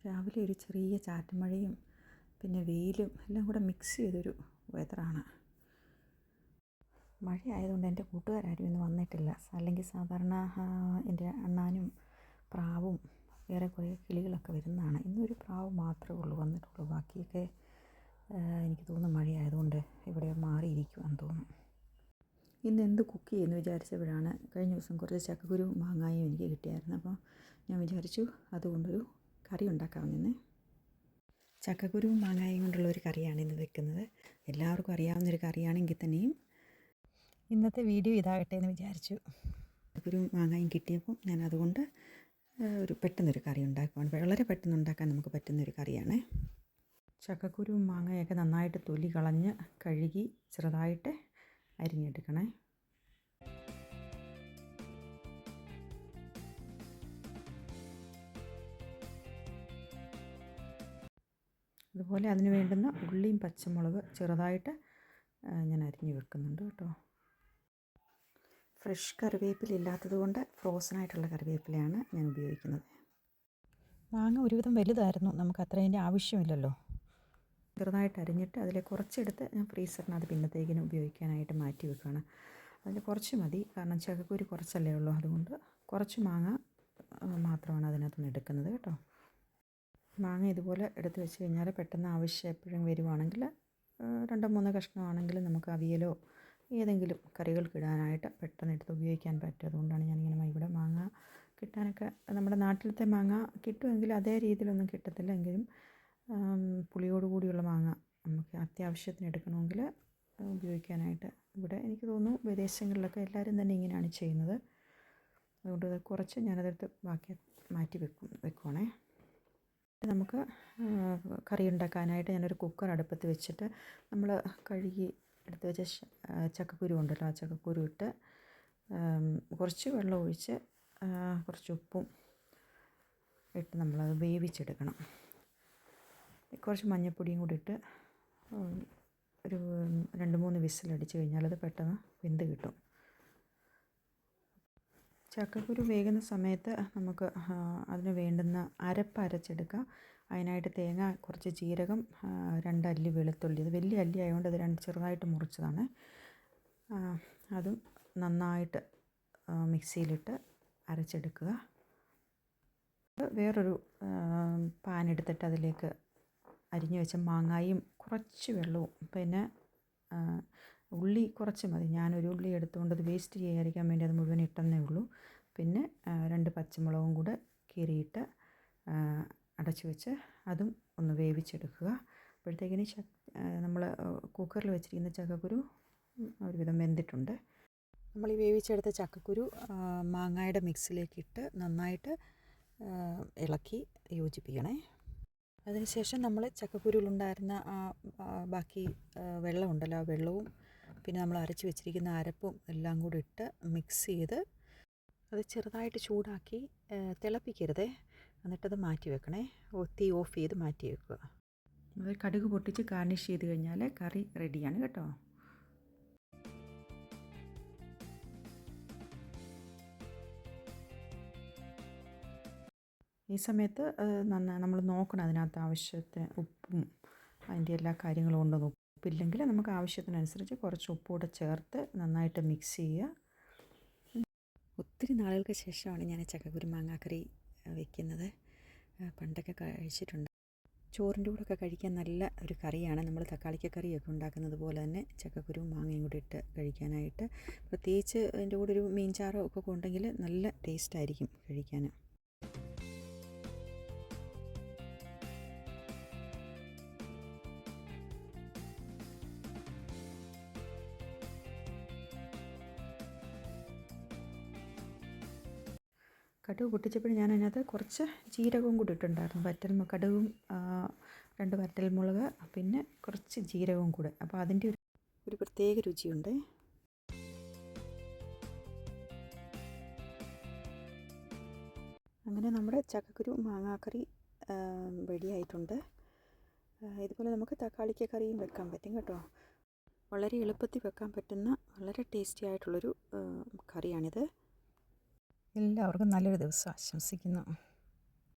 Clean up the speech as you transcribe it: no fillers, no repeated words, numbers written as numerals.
രാവിലെ ഒരു ചെറിയ ചാറ്റമഴയും പിന്നെ വെയിലും എല്ലാം കൂടെ മിക്സ് ചെയ്തൊരു വെതറാണ്. മഴയായതുകൊണ്ട് എൻ്റെ കൂട്ടുകാരും ഇന്ന് വന്നിട്ടില്ല. അല്ലെങ്കിൽ സാധാരണ എൻ്റെ അണ്ണാനും പ്രാവും വേറെ കുറേ കിളികളൊക്കെ വരുന്നതാണ്. ഇന്നൊരു പ്രാവ് മാത്രമേ വന്നിട്ടുള്ളൂ. ബാക്കിയൊക്കെ എനിക്ക് തോന്നുന്നു മഴയായതുകൊണ്ട് ഇവിടെ മാറിയിരിക്കുവാന്ന് തോന്നുന്നു. ഇന്ന് എന്ത് കുക്ക് ചെയ്യുമെന്ന് വിചാരിച്ചപ്പോഴാണ് കഴിഞ്ഞ ദിവസം കുറച്ച് ചക്കക്കുരു മാങ്ങായും എനിക്ക് കിട്ടിയായിരുന്നു. അപ്പോൾ ഞാൻ വിചാരിച്ചു അതുകൊണ്ടൊരു കറി ഉണ്ടാക്കാമെന്ന്. ചക്കക്കുരുവും മാങ്ങായും കൊണ്ടുള്ള ഒരു കറിയാണ് ഇന്ന് വെക്കുന്നത്. എല്ലാവർക്കും അറിയാവുന്നൊരു കറിയാണെങ്കിൽ തന്നെയും ഇന്നത്തെ വീഡിയോ ഇതാകട്ടെ എന്ന് വിചാരിച്ചു. ചക്കക്കുരുവും മാങ്ങായും കിട്ടിയപ്പോൾ ഞാൻ അതുകൊണ്ട് പെട്ടെന്നൊരു കറി ഉണ്ടാക്കുവാണ്. വളരെ പെട്ടെന്ന് ഉണ്ടാക്കാൻ നമുക്ക് പറ്റുന്നൊരു കറിയാണ്. ചക്കക്കുരുവും മാങ്ങയൊക്കെ നന്നായിട്ട് തൊലി കളഞ്ഞ് കഴുകി ചെറുതായിട്ട് അരിഞ്ഞെടുക്കണേ. അതുപോലെ അതിന് വേണ്ടുന്ന ഉള്ളിയും പച്ചമുളക് ചെറുതായിട്ട് ഞാൻ അരിഞ്ഞ് വെക്കുന്നുണ്ട് കേട്ടോ. ഫ്രഷ് കറിവേപ്പില ഇല്ലാത്തത് കൊണ്ട് ഫ്രോസണായിട്ടുള്ള കറിവേപ്പിലയാണ് ഞാൻ ഉപയോഗിക്കുന്നത്. മാങ്ങ ഒരുവിധം വലുതായിരുന്നു, നമുക്ക് അത്രേൻ്റെ ആവശ്യമില്ലല്ലോ. ചെറുതായിട്ട് അരിഞ്ഞിട്ട് അതിൽ കുറച്ചെടുത്ത് ഞാൻ ഫ്രീസറിനകത്ത് പിന്നത്തേക്കിന് ഉപയോഗിക്കാനായിട്ട് മാറ്റി വെക്കുകയാണ്. അതിൽ കുറച്ച് മതി, കാരണം ചക്കക്കുരു കുറച്ചല്ലേ ഉള്ളൂ. അതുകൊണ്ട് കുറച്ച് മാങ്ങ മാത്രമാണ് അതിനകത്തുനിന്ന് എടുക്കുന്നത് കേട്ടോ. മാങ്ങ ഇതുപോലെ എടുത്ത് വെച്ച് കഴിഞ്ഞാൽ പെട്ടെന്ന് ആവശ്യം എപ്പോഴും വരുവാണെങ്കിൽ 2-3 കഷ്ണമാണെങ്കിലും നമുക്ക് അവിയലോ ഏതെങ്കിലും കറികൾക്കിടാനായിട്ട് പെട്ടെന്ന് എടുത്ത് ഉപയോഗിക്കാൻ പറ്റും. അതുകൊണ്ടാണ് ഞാനിങ്ങനെ ഇവിടെ മാങ്ങ കിട്ടാനൊക്കെ നമ്മുടെ നാട്ടിലത്തെ മാങ്ങ കിട്ടുമെങ്കിൽ അതേ രീതിയിലൊന്നും കിട്ടത്തില്ല. എങ്കിലും പുളിയോട് കൂടിയുള്ള മാങ്ങ നമുക്ക് അത്യാവശ്യത്തിന് എടുക്കണമെങ്കിൽ ഉപയോഗിക്കാനായിട്ട് ഇവിടെ എനിക്ക് തോന്നുന്നു വിദേശങ്ങളിലൊക്കെ എല്ലാവരും തന്നെ ഇങ്ങനെയാണ് ചെയ്യുന്നത്. അതുകൊണ്ട് കുറച്ച് ഞാനതെടുത്ത് ബാക്കി മാറ്റി വെക്കുവാണേ. നമുക്ക് കറി ഉണ്ടാക്കാനായിട്ട് ഞാനൊരു കുക്കർ അടുപ്പത്ത് വെച്ചിട്ട് നമ്മൾ കഴുകി എടുത്ത് വെച്ച ചക്കക്കുരു ഉണ്ടല്ലോ, ആ ചക്കക്കുരു ഇട്ട് കുറച്ച് വെള്ളം ഒഴിച്ച് കുറച്ച് ഉപ്പും ഇട്ട് നമ്മളത് വേവിച്ചെടുക്കണം. കുറച്ച് മഞ്ഞൾപ്പൊടിയും കൂടി ഇട്ട് ഒരു 2-3 വിസിലടിച്ച് കഴിഞ്ഞാൽ അത് പെട്ടെന്ന് വെന്ത് കിട്ടും. ചക്കക്കുരു വേകുന്ന സമയത്ത് നമുക്ക് അതിന് വേണ്ടുന്ന അരപ്പ് അരച്ചെടുക്കാം. അതിനായിട്ട് തേങ്ങ, കുറച്ച് ജീരകം, 2 അല്ലി വെളുത്തുള്ളി. അത് വലിയ അല്ലി ആയതുകൊണ്ട് അത് 2 ചെറുതായിട്ട് മുറിച്ചതാണ്. അതും നന്നായിട്ട് മിക്സിയിലിട്ട് അരച്ചെടുക്കുക. വേറൊരു പാൻ എടുത്തിട്ട് അതിലേക്ക് അരിഞ്ഞു വെച്ച മാങ്ങായും കുറച്ച് വെള്ളവും പിന്നെ ഉള്ളി കുറച്ച് മതി. ഞാനൊരു ഉള്ളി എടുത്തുകൊണ്ട് അത് വേസ്റ്റ് ചെയ്യാതിരിക്കാൻ വേണ്ടി അത് മുഴുവൻ ഇട്ടെന്നേ ഉള്ളൂ. പിന്നെ 2 പച്ചമുളകും കൂടെ കീറിയിട്ട് അടച്ചു വെച്ച് അതും ഒന്ന് വേവിച്ചെടുക്കുക. അപ്പോഴത്തേക്കിന് നമ്മൾ കുക്കറിൽ വെച്ചിരിക്കുന്ന ചക്കക്കുരു ഒരുവിധം വെന്തിട്ടുണ്ട്. നമ്മൾ ഈ വേവിച്ചെടുത്ത ചക്കക്കുരു മാങ്ങയുടെ മിക്സിലേക്കിട്ട് നന്നായിട്ട് ഇളക്കി യോജിപ്പിക്കണേ. അതിനുശേഷം നമ്മൾ ചക്കക്കുരുവിലുണ്ടായിരുന്ന ബാക്കി വെള്ളമുണ്ടല്ലോ, ആ വെള്ളവും പിന്നെ നമ്മൾ അരച്ച് വെച്ചിരിക്കുന്ന അരപ്പും എല്ലാം കൂടി ഇട്ട് മിക്സ് ചെയ്ത് അത് ചെറുതായിട്ട് ചൂടാക്കി തിളപ്പിക്കരുതേ. എന്നിട്ടത് മാറ്റി വെക്കണേ. തീ ഓഫ് ചെയ്ത് മാറ്റി വെക്കുക. അത് കടുക് പൊട്ടിച്ച് ഗാർണിഷ് ചെയ്ത് കഴിഞ്ഞാൽ കറി റെഡിയാണ് കേട്ടോ. ഈ സമയത്ത് നമ്മൾ നോക്കണം അതിനകത്ത് ആവശ്യത്തിന് ഉപ്പും അതിൻ്റെ എല്ലാ കാര്യങ്ങളും ഉണ്ടെന്ന്. ഉപ്പില്ലെങ്കിൽ നമുക്ക് ആവശ്യത്തിനനുസരിച്ച് കുറച്ച് ഉപ്പുകൂടെ ചേർത്ത് നന്നായിട്ട് മിക്സ് ചെയ്യുക. ഒത്തിരി നാളുകൾക്ക് ശേഷമാണ് ഞാൻ ചക്കക്കുരു മാങ്ങാക്കറി വയ്ക്കുന്നത്. പണ്ടൊക്കെ കഴിച്ചിട്ടുണ്ട്. ചോറിൻ്റെ കൂടെയൊക്കെ കഴിക്കാൻ നല്ല ഒരു കറിയാണ്. നമ്മൾ തക്കാളിക്ക കറിയൊക്കെ ഉണ്ടാക്കുന്നത് പോലെ തന്നെ ചക്കക്കുരുവും മാങ്ങയും കൂടി ഇട്ട് കഴിക്കാനായിട്ട്. പ്രത്യേകിച്ച് അതിൻ്റെ കൂടെ ഒരു മീൻചാറോ ഒക്കെ ഉണ്ടെങ്കിൽ നല്ല ടേസ്റ്റായിരിക്കും കഴിക്കാൻ. കടുക് പൊട്ടിച്ചപ്പോൾ ഞാൻ അതിനകത്ത് കുറച്ച് ജീരകവും കൂടി ഇട്ടിട്ടുണ്ടായിരുന്നു. കടുകും 2 വറ്റൽമുളക് പിന്നെ കുറച്ച് ജീരകവും കൂടെ. അപ്പോൾ അതിൻ്റെ ഒരു പ്രത്യേക രുചിയുണ്ട്. അങ്ങനെ നമ്മുടെ ചക്കക്കുരു മാങ്ങാക്കറി റെഡിയായിട്ടുണ്ട്. ഇതുപോലെ നമുക്ക് തക്കാളിക്ക കറിയും വെക്കാൻ പറ്റും കേട്ടോ. വളരെ എളുപ്പത്തിൽ വെക്കാൻ പറ്റുന്ന വളരെ ടേസ്റ്റി ആയിട്ടുള്ളൊരു കറിയാണിത്. എല്ലാവർക്കും നല്ലൊരു ദിവസം ആശംസിക്കുന്നു.